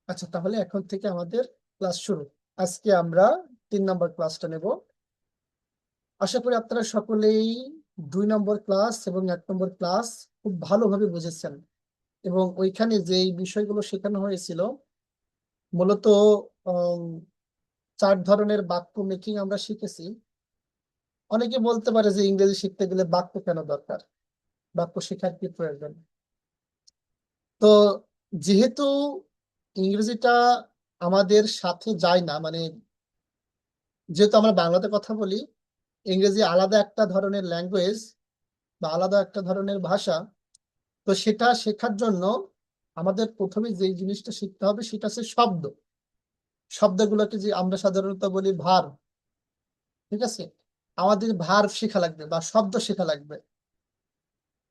আচ্ছা, তাহলে এখন থেকে আমাদের ক্লাস শুরু। আজকে আমরা 3 নম্বর ক্লাসটা নেব। আশা করি আপনারা সকলেই 2 নম্বর ক্লাস এবং 1 নম্বর ক্লাস খুব ভালোভাবে বুঝেছেন, এবং ওইখানে যে বিষয়গুলো শেখানো হয়েছিল মূলত উম, 4 ধরনের বাক্য মেকিং আমরা শিখেছি। অনেকে বলতে পারে যে ইংরেজি শিখতে গেলে বাক্য কেন দরকার, বাক্য শেখার কি প্রয়োজন। তো যেহেতু ইংরেজিটা আমাদের সাথে যায় না, মানে যেহেতু আমরা বাংলাতে কথা বলি, ইংরেজি আলাদা একটা ধরনের ল্যাঙ্গুয়েজ বা আলাদা একটা ধরনের ভাষা। তো সেটা শেখার জন্য আমাদের প্রথমে যে জিনিসটা শিখতে হবে সেটা হচ্ছে শব্দ। শব্দগুলোকে যে আমরা সাধারণত বলি ভার্ব, ঠিক আছে, আমাদের ভার্ব শেখা লাগবে বা শব্দ শেখা লাগবে।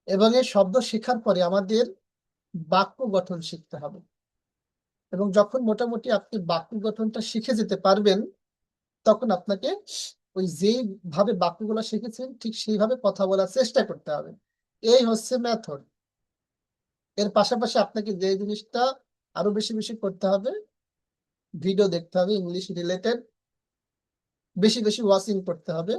এবং এই শব্দ শেখার পরে আমাদের বাক্য গঠন শিখতে হবে। এবং যখন মোটামুটি আপনি বাক্য গঠনটা শিখে যেতে পারবেন, তখন আপনাকে ওই যেই ভাবে বাক্যগুলো শিখেছেন ঠিক সেইভাবে কথা বলার চেষ্টা করতে হবে। এই হচ্ছে মেথড। এর পাশাপাশি আপনাকে যে জিনিসটা আরো বেশি বেশি করতে হবে, ভিডিও দেখতে হবে ইংলিশ রিলেটেড, বেশি বেশি ওয়াচিং করতে হবে।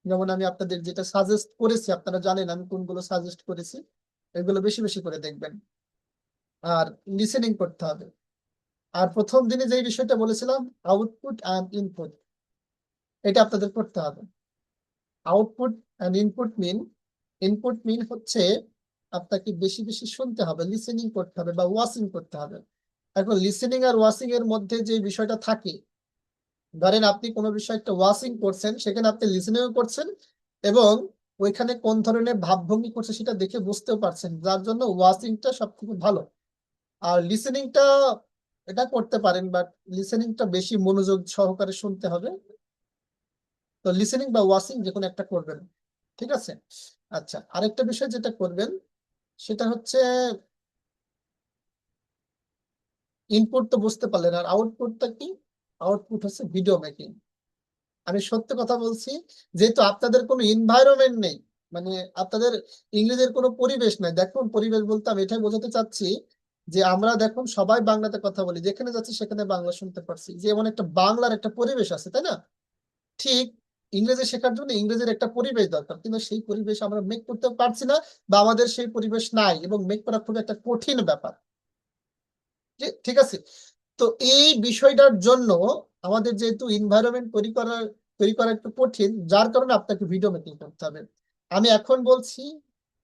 যেমন আমি আপনাদের যেটা সাজেস্ট করেছি, আপনারা জানেন আমি কোনগুলো সাজেস্ট করেছি, এগুলো বেশি বেশি করে দেখবেন। আর লিসেনিং করতে হবে। আর প্রথম দিনে যে বিষয়টা বলেছিলাম, আউটপুট অ্যান্ড ইনপুট, এটা আপনাদের করতে হবে। আউটপুট অ্যান্ড ইনপুট মিন হচ্ছে আপনাকে বেশি বেশি শুনতে হবে, লিসেনিং করতে হবে বা ওয়াচিং করতে হবে। এখন লিসেনিং আর ওয়াচিং এর মধ্যে যে বিষয়টা থাকে, ধরেন আপনি কোনো বিষয় একটা ওয়াচিং করছেন, সেখানে আপনি লিসেনিং করছেন এবং ওইখানে কোন ধরনের ভাবভঙ্গি করছে সেটা দেখে বুঝতেও পারছেন, যার জন্য ওয়াচিংটা সব থেকে ভালো। আর লিসেনিংটা এটা করতে পারেন, বাট লিসেনিংটা বেশি মনোযোগ সহকারে শুনতে হবে। তো লিসেনিং বা ওয়াচিং যে কোনো একটা করবেন, ঠিক আছে। আচ্ছা, আরেকটা বিষয় যেটা করবেন সেটা হচ্ছে ইনপুট তো বুঝতে পারলেন, আর আউটপুটটা কি? আউটপুট হচ্ছে ভিডিও মেকিং। আমি সত্য কথা বলছি, যেহেতু আপনাদের কোনো এনভায়রনমেন্ট নেই, মানে আপনাদের ইংরেজির কোনো পরিবেশ নাই। দেখুন, পরিবেশ বলতে আমি এটাই বোঝাতে চাচ্ছি যে আমরা দেখুন সবাই বাংলাতে কথা বলি, যেখানে যাচ্ছি সেখানে বাংলা শুনতে পারছি, যে এমন একটা বাংলার একটা পরিবেশ আছে, তাই না? ঠিক ইংরেজি শেখার জন্য ইংরেজির একটা পরিবেশ দরকার, কিন্তু সেই পরিবেশ আমরা মেক করতে পারছি না, বা আমাদের সেই পরিবেশ নাই, এবং মেক করা খুব একটা কঠিন ব্যাপার। ঠিক আছে। তো এই বিষয়টার জন্য আমাদের যেহেতু এনভায়রনমেন্ট তৈরি করা একটু কঠিন, যার কারণে আপনাকে ভিডিও মেকিং করতে হবে। আমি এখন বলছি,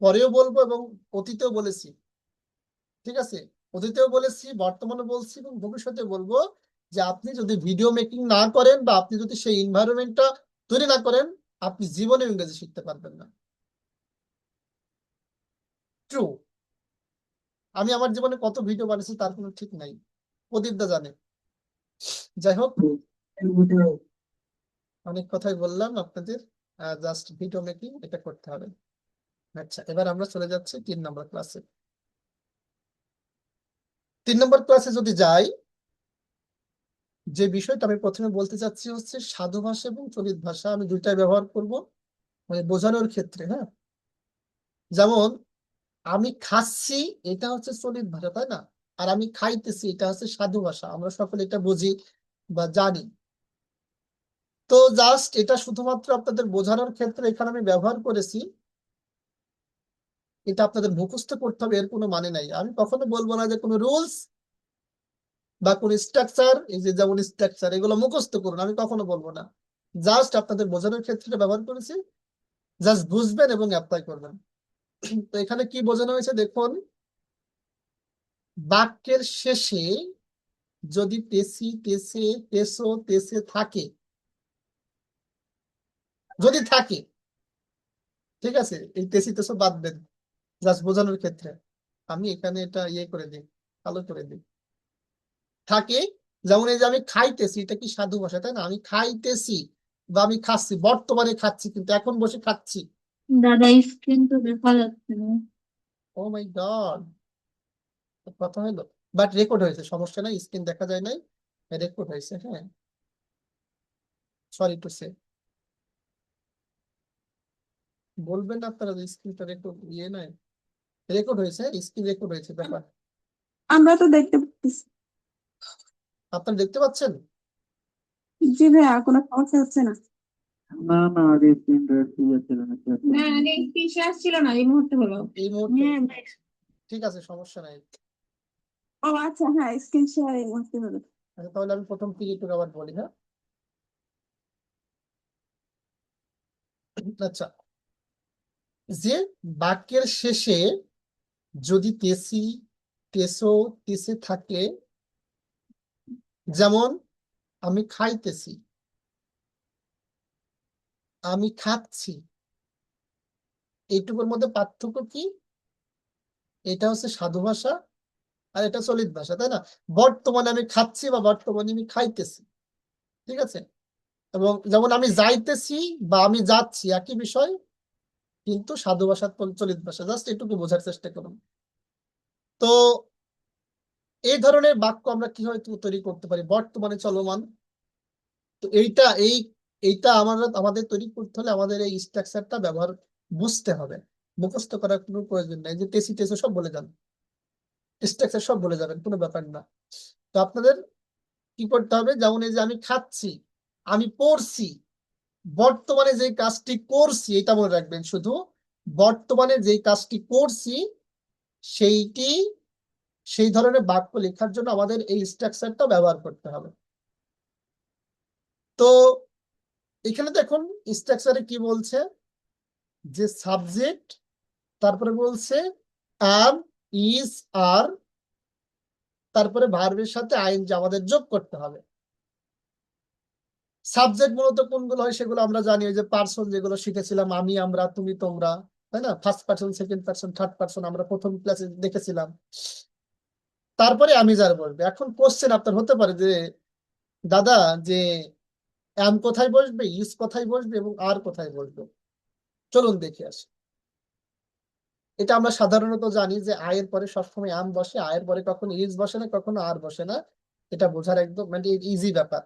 পরেও বলবো, এবং অতীতেও বলেছি, ঠিক আছে। অতীতেও বলেছি, বর্তমানে বলছি এবং ভবিষ্যতে বলবো, যে আপনি যদি ভিডিও মেকিং না করেন বা আপনি যদি সেই এনভায়রনমেন্টটা তৈরি না করেন, আপনি জীবনে ইংরেজি শিখতে পারবেন না। ট্রু। আমি আমার জীবনে কত ভিডিও বানিয়েছি তার কোনো ঠিক নাই, প্রদীপ দা জানে। যাই হোক, অনেক কথাই বললাম আপনাদের। জাস্ট ভিডিও মেকিং এটা করতে হবে। আচ্ছা, এবার আমরা চলে যাচ্ছি 3 নম্বর ক্লাসে। 3 নম্বর ক্লাসে যদি যাই, যে বিষয়টা আমি প্রথমে বলতে চাচ্ছি হচ্ছে সাধু ভাষা এবং চলিত ভাষা, আমি দুইটাই ব্যবহার করব মানে বোঝানোর ক্ষেত্রে, হ্যাঁ। যেমন আমি খাচ্ছি, এটা হচ্ছে চলিত ভাষা, তাই না? আর আমি খাইতেছি, এটা হচ্ছে সাধু ভাষা, আমরা সকলে এটা বুঝি বা জানি। তো জাস্ট এটা শুধুমাত্র আপনাদের বোঝানোর ক্ষেত্রে এখানে আমি ব্যবহার করেছি। এটা আপনাদের মুখস্থ করতে হবে এর কোনো মানে নাই। আমি কখনো বলবো না যে কোনো রুলস বা কোন স্ট্রাকচার, এই যে যেমন স্ট্রাকচার এগুলো মুখস্থ করুন, আমি কখনো বলবো না। জাস্ট আপনাদের বোঝানোর ক্ষেত্রে ব্যবহার করেছি। জাস্ট বুঝবেন এবং অ্যাপ্লাই করবেন। তো এখানে কি বোঝানো হয়েছে দেখুন, বাক্যের শেষে যদি তেসি, তেসে, তেসো, তেসে থাকে, যদি থাকে, ঠিক আছে, এই তেসি তেসো বাদ দেন জাস্ট বোঝানোর ক্ষেত্রে। আমি এখানে এটা ইয়ে করে দিই, ভালো করে দিই, থাকে। যেমন এই যে আমি খাইতেছি, এটা কি সাধু ভাষা, তাই না? আমি খাইতেছি বা আমি খাচ্ছি, বর্তমানে খাচ্ছি, কিন্তু এখন বসে খাচ্ছি। দাদা স্ক্রিন তো দেখা যাচ্ছে না। ও মাই গড, কথা হলো। বাট রেকর্ড হয়েছে, সমস্যা নাই, স্ক্রিন দেখা যায় নাই, রেকর্ড হয়েছে, হ্যাঁ। Sorry to say. বলবেন না আপনারা যে স্ক্রিনটা রেকর্ড ইয়ে নাই, রেকর্ড হয়েছে, স্ক্রিন রেকর্ড হয়েছে ব্যাপার। আমরা তো দেখতে পাচ্ছি। আপনারা দেখতে পাচ্ছেন? জি ভাইয়া, কোনো সমস্যা হচ্ছে না। না না, আগে স্ক্রিনটা ঠিক ছিল না, কি আছে? না, আগে স্ক্রিন শেয়ার ছিল না, এই মুহূর্তে হলো। এই মুহূর্তে হ্যাঁ ভাই। ঠিক আছে, সমস্যা নাই। ও আচ্ছা, হ্যাঁ স্ক্রিন শেয়ার এই মুহূর্তে হলো। আচ্ছা, তাহলে আমি প্রথম থেকে আবার বলি, হ্যাঁ। আচ্ছা, যে বাক্যের শেষে যদি তেসি, তেসো, তেসে থাকে, যেমন আমি খাইতেছি, আমি খাচ্ছি, এইটুকুর মধ্যে পার্থক্য কি? এটা হচ্ছে সাধু ভাষা আর এটা চলিত ভাষা, তাই না? বর্তমানে আমি খাচ্ছি বা বর্তমানে আমি খাইতেছি, ঠিক আছে? এবং যেমন আমি যাইতেছি বা আমি যাচ্ছি, একই বিষয়, কিন্তু সাধু ভাষা চলিত ভাষা, জাস্ট এটুকু বোঝার চেষ্টা করুন। তো এই ধরনের বাক্য আমরা কিভাবে তৈরি করতে পারি? বর্তমানে চলমান, তো এইটা আমাদের তৈরি করতে হলে আমাদের এই স্ট্রাকচারটা ব্যবহার বুঝতে হবে, মুখস্থ করার কোনো প্রয়োজন নাই যে টেসি টেসো সব বলে যান, স্ট্রাকচার সব বলে যাবেন, কোনো ব্যাপার না। তো আপনাদের কি করতে হবে, যেমন এই যে আমি খাচ্ছি, আমি পড়ছি, বর্তমানে যে কাজটি করছি এটা মনে রাখবেন, শুধু বর্তমানে যে কাজটি করছি সেইটি, সেই ধরনের বাক্য লেখার জন্য আমাদের এই স্ট্রাকচারটা ব্যবহার করতে হবে। তো এখানে দেখুন স্ট্রাকচারে কি বলছে, যে সাবজেক্ট, তারপরে বলছে am, is, are, তারপরে ভার্বের সাথে আইএনজি আমাদের যোগ করতে হবে। সাবজেক্ট মূলত কোনগুলো হয় সেগুলো আমরা জানি, ওই যে পার্সন যেগুলো শিখেছিলাম, আমি, আমরা, তুমি, তোমরা, তাই না? First person, second person, third person আমরা প্রথম ক্লাসে দেখেছিলাম। তারপরে আমি যার বলবে। এখন কোশ্চেন আপনার হতে পারে যে দাদা, যে অ্যাম কোথায় বসবে, ইজ কোথায় বসবে এবং আর কোথায় বসবে? চলুন দেখে আসি। এটা আমরা সাধারণত জানি যে আয়ের পরে সবসময় আম বসে, আয়ের পরে কখনো ইজ বসে না, কখনো আর বসে না। এটা বোঝার একদম মানে ইজি ব্যাপার।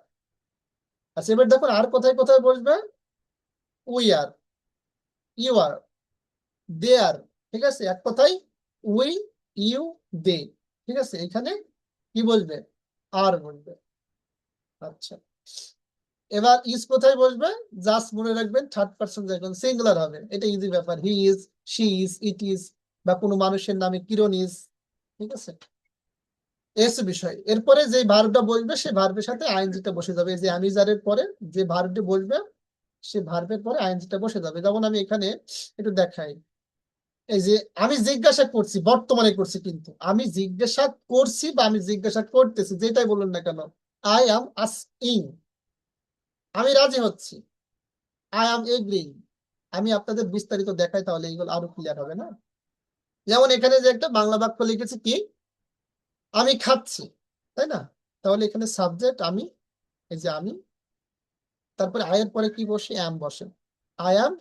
আচ্ছা, এবার দেখুন আর কোথায় কোথায় বসবে। উই আর, ইউ আর, দে আর, ঠিক আছে? এক কথায় উই, ইউ, দে, ঠিক আছে? এখানে কি বলবে? আর বলবে। আচ্ছা, এবার ইজ কোথায় বসবে? জাস্ট মনে রাখবেন থার্ড পার্সন যখন সিঙ্গুলার হবে, এটা ইজি ব্যাপার। He is, she is, it is, বা কোনো মানুষের নামে কিরণ ইজ, ঠিক আছে? এস বিষয়। এরপরে যে ভার্বটা বসবে সেই ভার্বের সাথে আইএনজিটা বসে যাবে। এই যে আমি যারের পরে যে ভার্বটি বসবে সে ভার্বের পরে আইএনজিটা বসে যাবে। যেমন আমি এখানে একটু দেখাই, এই যে আমি জিজ্ঞাসা করছি, বর্তমানে করছি, কিন্তু আমি জিজ্ঞাসা করছি বা আমি জিজ্ঞাসা করতেছি, যেটাই বলুন না কেন, আই অ্যাম আস্কিং, আমি রাজি হচ্ছি, আই অ্যাম এগ্রিং। আমি আপনাদের বিস্তারিত দেখাই, তাহলে এইগুলো আরো ক্লিয়ার হবে না? যেমন এখানে যে একটা বাংলা বাক্য লিখেছি কি, আমি খাচ্ছি, তাই না? তাহলে এখানে সাবজেক্ট আমি, এই যে আমি, তারপরে আয়ের পরে কি বসে? অ্যাম বসে। আই অ্যাম,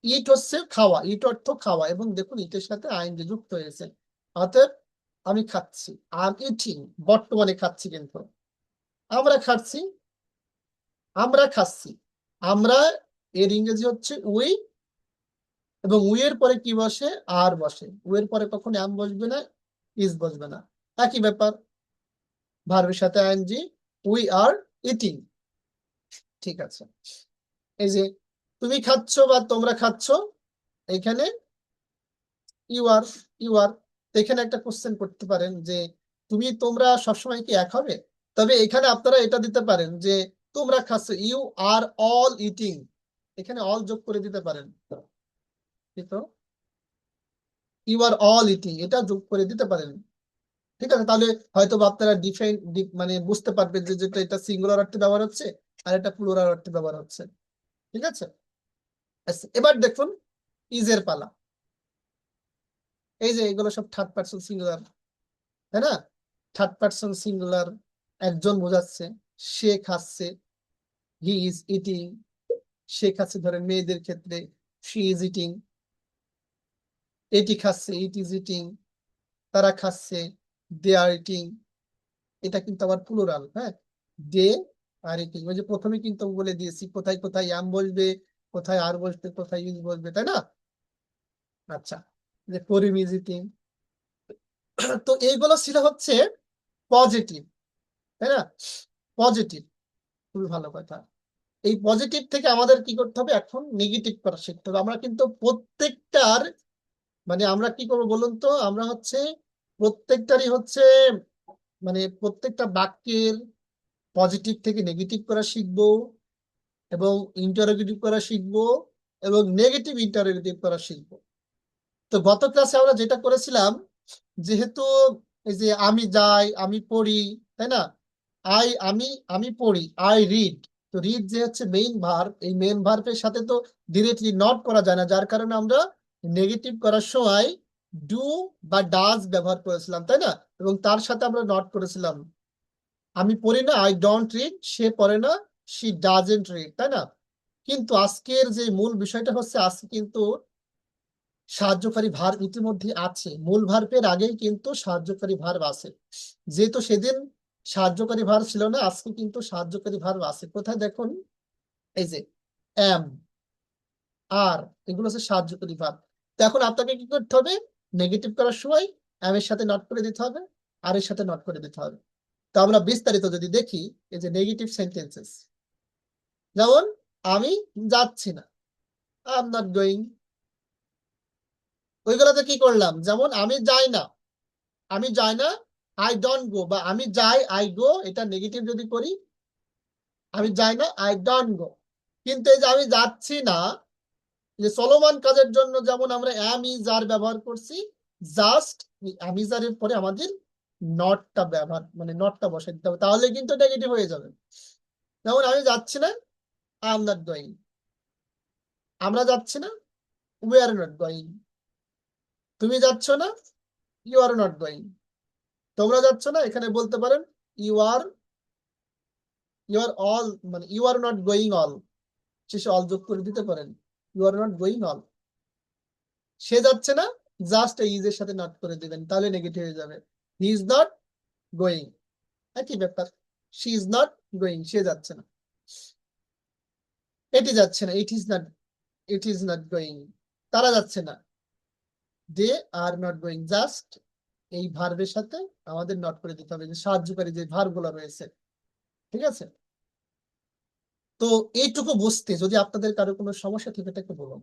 ইট হচ্ছে খাওয়া, ইট অর্থ খাওয়া, এবং দেখুন ইটের সাথে আইএনজি যুক্ত হয়েছে, অতএব আমি খাচ্ছি, আই এম ইটিং, বর্তমানে খাচ্ছি, কিন্তু আমরা খাচ্ছি, আমরা খাচ্ছি, আমরা, এর ইংরেজি হচ্ছে উই, এবং উই এর পরে কি বসে? আর বসে। উই এর পরে কখনো অ্যাম বসবে না, ইজ বসবে না, একই ব্যাপার, ভার্বের সাথে আইএনজি, উই আর ইটিং, ঠিক আছে? এই যে তুমি খাচ্ছ বা তোমরা খাচ্ছ, এখানে ইউ আর, ইউ আর। এখানে একটা কোশ্চেন করতে পারেন যে তুমি তোমরা সবসময় কি এক হবে? তবে এখানে আপনারা এটা দিতে পারেন যে তোমরা খাচ্ছ, ইউ আর অল ইটিং, এখানে অল যোগ করে দিতে পারেন, তো ইউ আর অল ইটিং এটা যোগ করে দিতে পারেন, ঠিক আছে? তাহলে হয়তো বা আপনারা ডিফাইন, মানে বুঝতে পারবেন যে যেটা এটা সিঙ্গুলার অর্থে ব্যবহার হচ্ছে আর এটা প্লুরাল অর্থে ব্যবহার হচ্ছে, ঠিক আছে? আচ্ছা, এবার দেখুন ইজের পালা। এই যে এগুলো সব থার্ড পার্সন সিঙ্গুলার, তাই না? থার্ড পার্সন সিঙ্গুলার, একজন বোঝাচ্ছে, সে খাচ্ছে, হি ইজ ইটিং, সে খাচ্ছে ধরেন মেয়েদের ক্ষেত্রে, শি ইজ ইটিং, এটি খাচ্ছে, ইট ইজ ইটিং, তারা খাচ্ছে, দে আর ইটিং। এটা কিন্তু আবার প্লুরাল, হ্যাঁ, দে আর ইটিং। ওই যে প্রথমে কিন্তু বলে দিয়েছি কোথায় কোথায় আম বসবে, কোথায় আর বসবে, কোথায় ইজ বসবে, তাই না? আচ্ছা, যে করিম ইজ ইটিং। তো এইগুলো ছিল হচ্ছে পজিটিভ, তাই না? পজিটিভ, খুবই ভালো কথা। এই পজিটিভ থেকে আমাদের কি করতে হবে, এখন নেগেটিভ করা শিখতে হবে। আমরা কিন্তু প্রত্যেকটার মানে আমরা কি করবো বলুন তো, আমরা হচ্ছে প্রত্যেকটারই হচ্ছে মানে প্রত্যেকটা বাক্যের পজিটিভ থেকে নেগেটিভ করা শিখবো, এবং ইন্টারোগেটিভ করা শিখবো, এবং নেগেটিভ ইন্টারোগেটিভ করা শিখবো। তো গত ক্লাসে আমরা যেটা করেছিলাম, যেহেতু এই যে আমি যাই, আমি পড়ি, তাই না, আমি পড়ি, আই রিড। তো রিড যে হচ্ছে মেইন ভার্ব, এই মেইন ভার্বের সাথে তো ডিরেক্টলি নট করা যায় না, যার কারণে আমরা নেগেটিভ করার সময় ডু বা ডাজ ব্যবহার করেছিলাম, তাই না, এবং তার সাথে আমরা নট করেছিলাম। আমি পড়ি না, আই ডোন্ট রিড, সে পড়ে না, শি ডাজেন্ট রিড, তাই না। কিন্তু আজকের যে মূল বিষয়টা হচ্ছে, আজকে কিন্তু সাহায্যকারী ভার্ব ইতিমধ্যে আছে, মূল ভার্বের আগেই কিন্তু সাহায্যকারী ভার্ব আছে। যেহেতু সেদিন সাহায্যকারী ভার্ব ছিল না, আজকে কিন্তু সাহায্যকারী ভার্ব আছে। কোথায় দেখুন, এই যে এম, আর, এগুলো হচ্ছে সাহায্যকারী ভার্ব। তো এখন আপনাকে কি করতে হবে, নেগেটিভ করার সময় এম এর সাথে নট করে দিতে হবে, আর এর সাথে নট করে দিতে হবে। তো আমরা বিস্তারিত যদি দেখি, এই যে নেগেটিভ সেন্টেন্সেস, যেমন আমি যাচ্ছি না, আই এম নট গোয়িং, ওইগুলোতে কি করলাম, যেমন আমি যাই না, আই ডোন্ট গো, বা আমি যাই, আই গো, এটা নেগেটিভ যদি করি, আমি যাই না, আই ডোন্ট গো। কিন্তু এই যে আমি যাচ্ছি না, যে চলমান কাজের জন্য যেমন আমরা অ্যাম ইজ আর ব্যবহার করছি, জাস্ট অ্যাম ইজ আর এর পরে আমাদের নটটা ব্যবহার মানে নটটা বসাই দিতে হবে, তাহলে কিন্তু নেগেটিভ হয়ে যাবে। যেমন আমি যাচ্ছি না, আই এম নট গোয়িং, আমরা যাচ্ছি না, উই আর নট গোয়িং, তুমি যাচ্ছ না, ইউ আর নট গোয়িং, তোমরা যাচ্ছ না, এখানে বলতে পারেন ইউ আর অল, মানে you are not going all, শেষে অল যোগ করে দিতে পারেন, you are not going all. সে যাচ্ছে না, জাস্ট ইজ এর সাথে নট করে দিবেন, তাহলে নেগেটিভ হয়ে যাবে। হি ইজ নট গোয়িং, একই ব্যাপার। শি ইজ নট গোয়িং, সে যাচ্ছে না। এটি যাচ্ছে না, ইট ইজ নট গোয়িং, তারা যাচ্ছে না, দে আর নট গোয়িং, জাস্ট এই ভার্বের সাথে আমাদের নট করে দিতে হবে, যে সাহায্যকারী যে ভার্ব গুলো রয়েছে, ঠিক আছে। তো এইটুকু বুঝতে যদি আপনাদের কারো কোনো সমস্যা থেকে থাকে বলুন।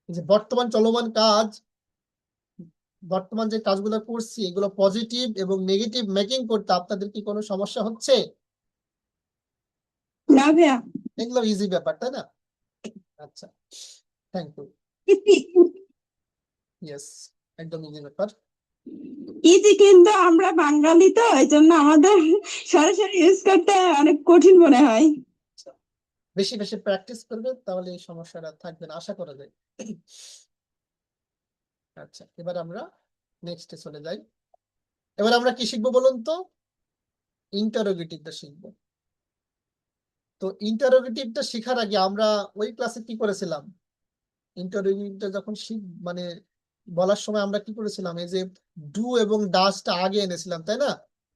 যে বর্তমান চলমান কাজ, বর্তমান যে কাজগুলো করছি, এগুলো পজিটিভ এবং নেগেটিভ মেকিং করতে আপনাদের কি কোনো সমস্যা হচ্ছে? না ভাইয়া, এগুলো ইজি ব্যাপার, তাই না? আচ্ছা, থ্যাংক ইউ। ইয়েস, একদম ইজি ব্যাপার। ইজি, কিন্তু আমরা বাঙালি তো এই জন্য আমাদের সরাসরি ইউজ করতে অনেক কঠিন মনে হয়। বেশি বেশি প্র্যাকটিস করবে, তাহলে এই সমস্যাটা থাকবে না, আশা করা যায়। আচ্ছা, এবার আমরা নেক্সটে চলে যাই। এবার আমরা কি শিখবো বলুন তো, ইন্টারোগেটিভটা শিখবো। তো ইন্টারোগেটিভটা শেখার আগে আমরা ওই ক্লাসে কি করেছিলাম, ইন্টারোগেটিভটা যখন মানে বলার সময় আমরা কি করেছিলাম, এই যে ডু এবং ডাজটা আগে এনেছিলাম, তাই না।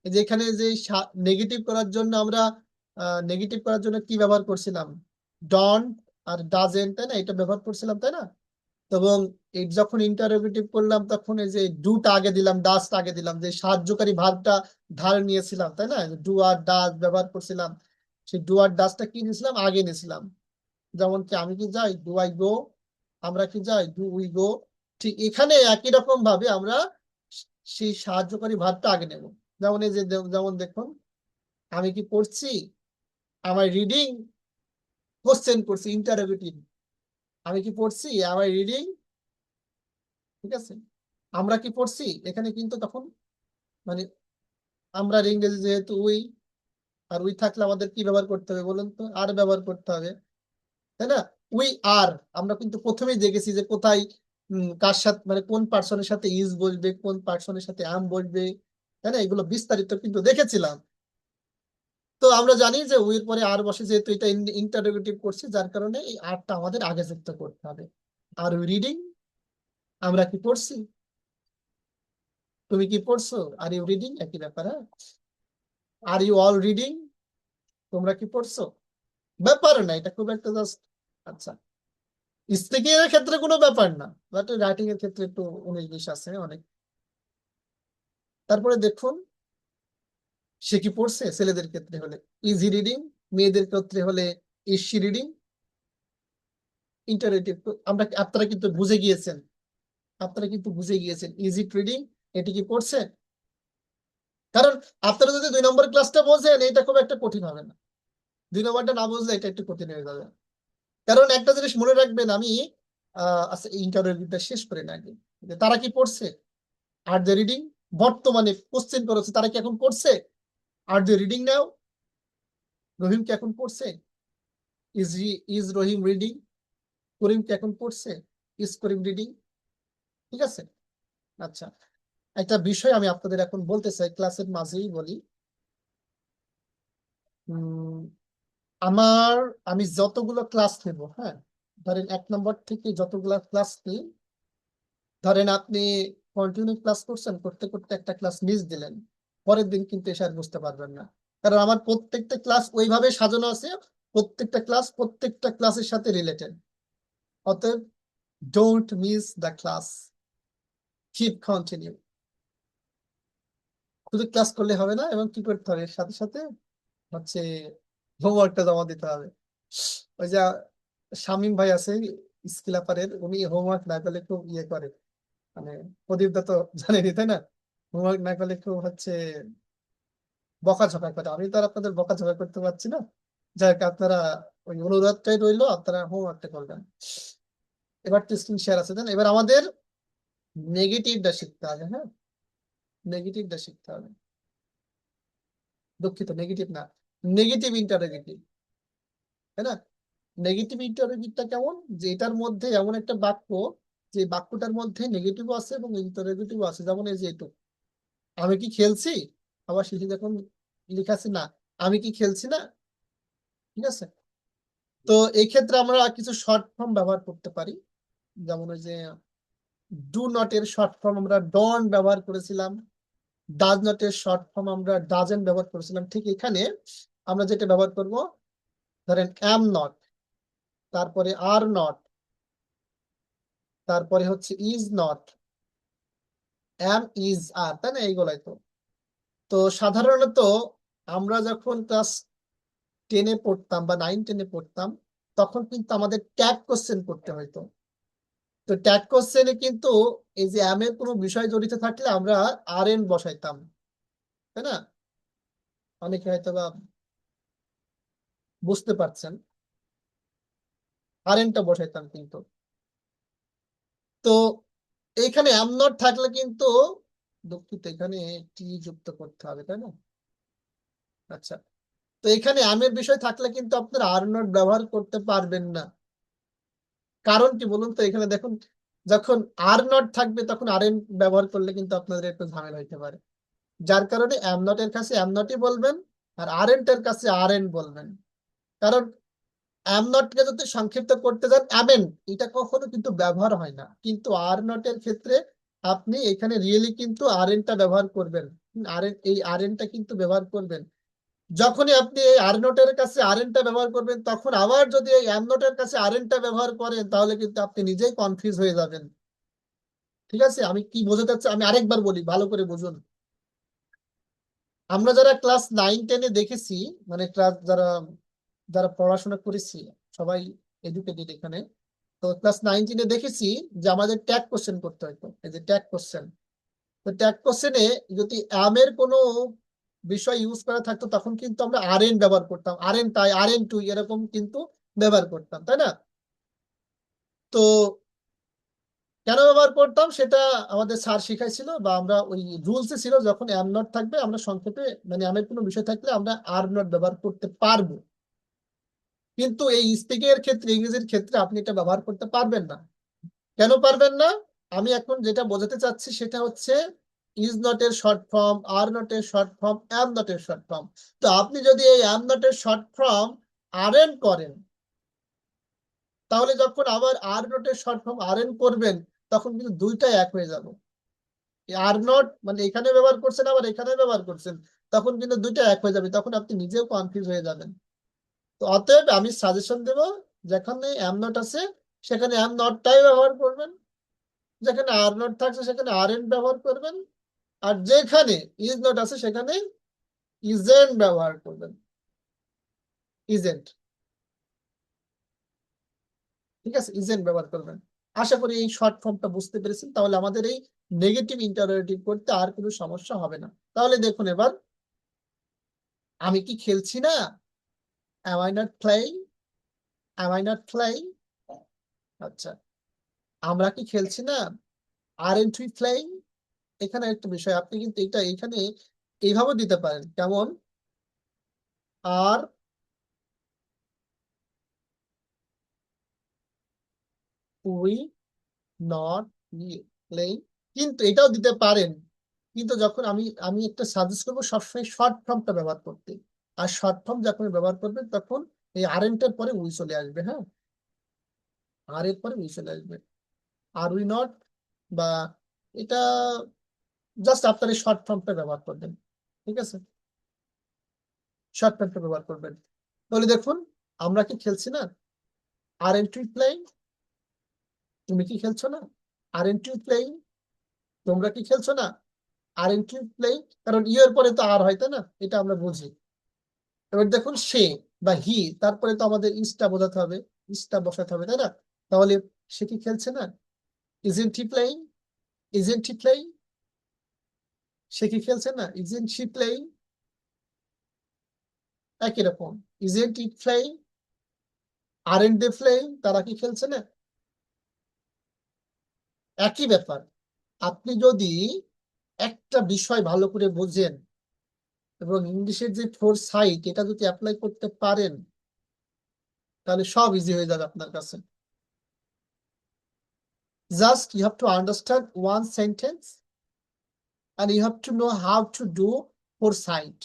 এই যে এখানে যে নেগেটিভ করার জন্য আমরা কি ব্যবহার করছিলাম, ডন্ট আর ডাজেন্ট, তাই না, এটা ব্যবহার করছিলাম, তাই না। এবং এই যখন ইন্টারোগেটিভ করলাম, তখন এই যে ডুটা আগে দিলাম, ডাজটা আগে দিলাম, যে সাহায্যকারী ভার্বটা ধারে নিয়েছিলাম, তাই না, ডু আর ডাজ ব্যবহার করছিলাম, সেই ডু আর ডাজটা কি নিয়েছিলাম, আগে নিয়েছিলাম। যেমন কি আমি কি যাই, ডু আই গো, আমরা কি যাই, ডু উই গো। ঠিক এখানে একই রকম ভাবে আমরা সেই সাহায্যকারী ভার্বটা আগে নেব। যেমন এই যে যেমন দেখুন, আমি কি পড়ছি, আমার রিডিং, কোশ্চেন করছি, ইন্টারোগেটিভ, আমি কি পড়ছি, আমার রিডিং, ঠিক আছে। আমরা কি পড়ছি, এখানে কিন্তু তখন মানে আমরা ইংরেজি যেহেতু উই, আর উই থাকলে আমাদের কি ব্যবহার করতে হবে বলুন তো, আর ব্যবহার করতে হবে, তাই না। উই আর, আমরা কিন্তু প্রথমেই দেখেছি যে কোথায় কার সাথে মানে কোন পার্সনের সাথে ইজ বসবে, কোন পার্সনের সাথে আম বসবে, তাই না, এগুলো বিস্তারিত কিন্তু দেখেছিলাম। তো আমরা জানি যে উইর পরে আর বসে, যেহেতু এটা ইন্টারোগেটিভ করছে, যার কারণে এই আরটা আমাদের আগে যুক্ত করতে হবে। আর উই রিডিং, আমরা কি পড়ছি, তুমি কি পড়ছো, আর ইউ রিডিং, একই ব্যাপার। হ্যাঁ, আর ইউ অল রিডিং, তোমরা কি পড়ছো, ব্যাপার না, এটা খুব একটা জাস্ট। আচ্ছা, স্পিকিং এর ক্ষেত্রে কোনো ব্যাপার না, বাট রাইটিং এর ক্ষেত্রে একটু 19-20 আছে অনেক। তারপরে দেখুন, সে কি পড়ছে? ছেলেদের ক্ষেত্রে হলে ইজি রিডিং, মেয়েদের ক্ষেত্রে হলে ইজ শি রিডিং। ইন্টারেটিভ আপনারা কিন্তু বুঝে গিয়েছেন, ইজ ইট রিডিং, এটি কি পড়ছে? কারণ আপনারা যদি 2 নম্বর ক্লাসটা বোঝেন এটা খুব একটা কঠিন হবে না, 2 নম্বরটা না বুঝলে এটা একটু কঠিন হয়ে যাবে। কারণ একটা জিনিস মনে রাখবেন, আমি আচ্ছা ইন্টারভিউটা শেষ করে না আগে, যে তারা কি পড়ছে? আর দ্য রিডিং, বর্তমানে কোশ্চেন করেছে তারা কি এখন পড়ছে? আর দ্য রিডিং নাও, রহিম কি এখন পড়ছে? Is Rahim reading? করিম কি এখন পড়ছে? Is Karim reading? ঠিক আছে। আচ্ছা, একটা বিষয় আমি আপনাদের এখন বলতে চাই, ক্লাসের মাঝেই বলি। উম, আমার আমি যতগুলো ক্লাস নেব, হ্যাঁ, ধরেন 1 নম্বর থেকে যতগুলো ক্লাস নিই, ধরেন আপনি কন্টিনিউ ক্লাস করছেন, করতে করতে একটা ক্লাস মিস দিলেন, পরের দিন কিন্তু এসে আর বুঝতে পারবেন না। কারণ আমার প্রত্যেকটা ক্লাস ওইভাবে সাজানো আছে, প্রত্যেকটা ক্লাস প্রত্যেকটা ক্লাসের সাথে রিলেটেড। অতএব don't miss the class, keep continue. শুধু ক্লাস করলে হবে না, এবং কি করতে হবে এর সাথে সাথে হচ্ছে হোমওয়ার্কটা জমা দিতে হবে। ওই যে শামীম ভাই আছে স্কিলাপারের, উনি হোমওয়ার্ক না করলে খুব ইয়ে করে, মানে প্রদীপ দা তো জানেনই তাই না, হোমওয়ার্ক না করলে খুব হচ্ছে বকাঝকা করে। আমি তো আর আপনাদের বকাঝকা করতে পারছি না, যাই হোক আপনারা ওই অনুরোধটাই রইলো, আপনারা হোমওয়ার্কটা করবেন। এবার টেস্টিং শেয়ার আছে, তাই না? এবার আমাদের নেগেটিভটা শিখতে হবে, হ্যাঁ, নেগেটিভটা শিখতে হবে। দুঃখিত, নেগেটিভ না, নেগেটিভ ইন্টারোগেটিভ, তাই না? নেগেটিভ ইন্টারোগেটিভটা কেমন, যে এটার মধ্যে এমন একটা বাক্য, যে বাক্যটার মধ্যে নেগেটিভও আছে এবং ইন্টারোগেটিভও আছে। যেমন এই যে এটু, আমি কি খেলছি, আবার শেষে যখন লেখা আছে না, আমি কি খেলছি না। ঠিক আছে। তো এই ক্ষেত্রে আমরা কিছু শর্ট ফর্ম ব্যবহার করতে পারি। যেমন ওই যে ডু নট এর শর্ট ফর্ম আমরা ডন ব্যবহার করেছিলাম, ডাজ নট এর শর্ট ফর্ম আমরা ডাজেন্ট ব্যবহার করেছিলাম। ঠিক এখানে আমরা যেটা ব্যবহার করব, ধরেন অ্যাম নট, তারপরে আর নট, তারপরে হচ্ছে ইজ নট, অ্যাম ইজ আর, তাই না? এইগুলাই তো। তো সাধারণত আমরা যখন ক্লাস 10-এ পড়তাম বা 9-10-এ পড়তাম, তখন কিন্তু আমাদের ট্যাগ কোশ্চেন করতে হইতো। তো ট্যাগ কোশ্চেনে কিন্তু এই যে অ্যাম এর কোনো বিষয় জড়িত থাকলে আমরা আর এন বসাইতাম, তাই না? অনেকে হয়তো বা বুঝতে পারছেন, আর এনটা বসাইতাম কিন্তু। তো এইখানে অ্যাম নট থাকলে কিন্তু, দুঃখিত, এখানে টি যুক্ত করতে হবে, তাই না? আচ্ছা, তো এখানে আমের বিষয় থাকলে কিন্তু আপনারা আর নট ব্যবহার করতে পারবেন না। কারণ কি বলুন তো? এখানে দেখুন, যখন আর নট থাকবে তখন আর এন ব্যবহার করলে কিন্তু আপনাদের একটু ঝামেলা হইতে পারে। যার কারণে এম নট এর কাছে এম নটই বলবেন, আর আর এন এর কাছে আর এন বলবেন। কারণ এম নট কে যদি সংক্ষিপ্ত করতে যান অ্যামেন, এটা কখনো কিন্তু ব্যবহার হয় না, কিন্তু আর নট এর ক্ষেত্রে আপনি এখানে রিয়েলি কিন্তু আর এনটা ব্যবহার করবেন। আর এন, এই আর এনটা কিন্তু ব্যবহার করবেন। যখনই আপনি এই আর নোটের কাছে আর এনটা ব্যবহার করবেন, তখন আবার যদি এই এম নোটের কাছে আর এনটা ব্যবহার করেন, তাহলে কিন্তু আপনি নিজেই কনফিউজ হয়ে যাবেন। ঠিক আছে, আমি কি বোঝাতে চাচ্ছি আমি আরেকবার বলি, ভালো করে বুঝুন। আমরা যারা ক্লাস 9-10-এ দেখেছি, মানে ক্লাস যারা যারা পড়াশোনা করেছি, সবাই এডুকেটেড এখানে, তো ক্লাস 9-10-এ দেখেছি যে আমাদের ট্যাগ কোশ্চেন করতে হতো, এই যে ট্যাগ কোশ্চেন। তো ট্যাগ কোশ্চেনে যদি এর কোনো বিষয় ইউজ করা থাকতো, তখন কিন্তু আমরা আর এন ব্যবহার করতাম, আর এন তাই, আর এন টু, এরকম কিন্তু ব্যবহার করতাম, তাই না? তো কেন ব্যবহার করতাম সেটা আমাদের স্যার শিখাইছিল, বা আমরা ওই রুলসে ছিল, যখন এম নট থাকবে আমরা সংক্ষেপে, মানে এর কোনো বিষয় থাকলে আমরা আর নট ব্যবহার করতে পারবো। কিন্তু এই স্পিকিং এর ক্ষেত্রে, ইংরেজির ক্ষেত্রে আপনি এটা ব্যবহার করতে পারবেন না। কেন পারবেন না? আমি এখন যেটা বোঝাতে চাচ্ছি সেটা হচ্ছে ইজ নট এর শর্ট ফর্ম, আর নট এর শর্ট ফর্ম, অ্যাম নট এর শর্ট ফর্ম। তো আপনি যদি এই অ্যাম নট এর শর্ট ফর্ম আর এন করেন, তাহলে যখন আবার আর নট এর শর্ট ফর্ম আর এন করবেন, তখন কিন্তু দুইটাই এক হয়ে যাবে। আর নট মানে এখানে ব্যবহার করছেন, আবার এখানে ব্যবহার করছেন, তখন কিন্তু দুইটা এক হয়ে যাবে, তখন আপনি নিজেও কনফিউজ হয়ে যাবেন। তো অতএব আমি সাজেশন দেব, যেখানে অ্যাম নট আছে সেখানে অ্যাম নটটাই ব্যবহার করবেন, যেখানে আর নট থাকছে সেখানে আর এন ব্যবহার করবেন, আর যেখানে ইজ নট আছে সেখানে ইজেন্ট ব্যবহার করবেন, ইজেন্ট। ঠিক আছে, ইজেন্ট ব্যবহার করবেন। আশা করি এই শর্ট ফর্মটা বুঝতে পেরেছেন। তাহলে আমাদের এই নেগেটিভ ইন্টারোগেটিভ করতে আর কোনো সমস্যা হবে না। তাহলে দেখুন এবার, আমি কি খেলছি না? Am I not playing? Am I not playing? আচ্ছা, আমরা কি খেলছি না? Aren't we playing? এখানে একটা বিষয়, আপনি কিন্তু এটা এখানে এইভাবে দিতে পারেন, কেমন? আর উই নট প্লেইং, কিন্তু এটাও দিতে পারেন। কিন্তু যখন আমি আমি একটা সাজেস্ট করবো সবসময় শর্ট ফর্মটা ব্যবহার করতে। আর শর্ট ফর্ম যখন ব্যবহার করবেন তখন এই আরেন্ট এর পরে উই চলে আসবে। হ্যাঁ, আর এর পরে উই চলে আসবে। আর উই নট বা এটা জাস্ট আপনার এই শর্ট ফর্মটা ব্যবহার করবেন। ঠিক আছে, শর্ট ফর্মটা ব্যবহার করবেন। তাহলে দেখুন, আমরা কি খেলছি না? Aren't we playing? তুমি কি খেলছো না? Aren't you playing? তোমরা কি খেলছো না? Aren't you playing? কারণ ইউ এর পরে তো আর হয়, তাই না? এটা আমরা বুঝি। এবার দেখুন, সে বা হি, তারপরে তো আমাদের ইসটা বোঝাতে হবে, ইসটা বসাতে হবে, তাই না? তাহলে সে কি খেলছে না? Isn't he playing? Isn't he playing? সে কি খেলছে না? Isn't she playing? একই রকম, isn't it playing? Aren't they playing? তারা কি খেলছে না? একই ব্যাপার। আপনি যদি একটা বিষয় ভালো করে বোঝেন এবং ইংলিশের যে ফোর সাইট এটা যদি অ্যাপ্লাই করতে পারেন, তাহলে সব ইজি হয়ে যাবে আপনার কাছে। Just you have to understand one sentence and you have to know how to do four side.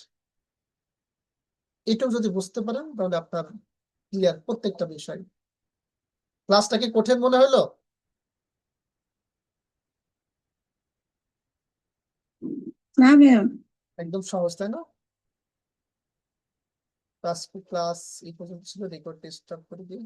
এটাও যদি বুঝতে পারেন তাহলে আপনার ক্লিয়ার প্রত্যেকটা বিষয়। ক্লাসটা কি কঠিন মনে হলো? না ভাইয়া। একদম সহজ, তাই না? ক্লাস এই পর্যন্ত ছিল, রেকর্ড স্টপ করে দিই।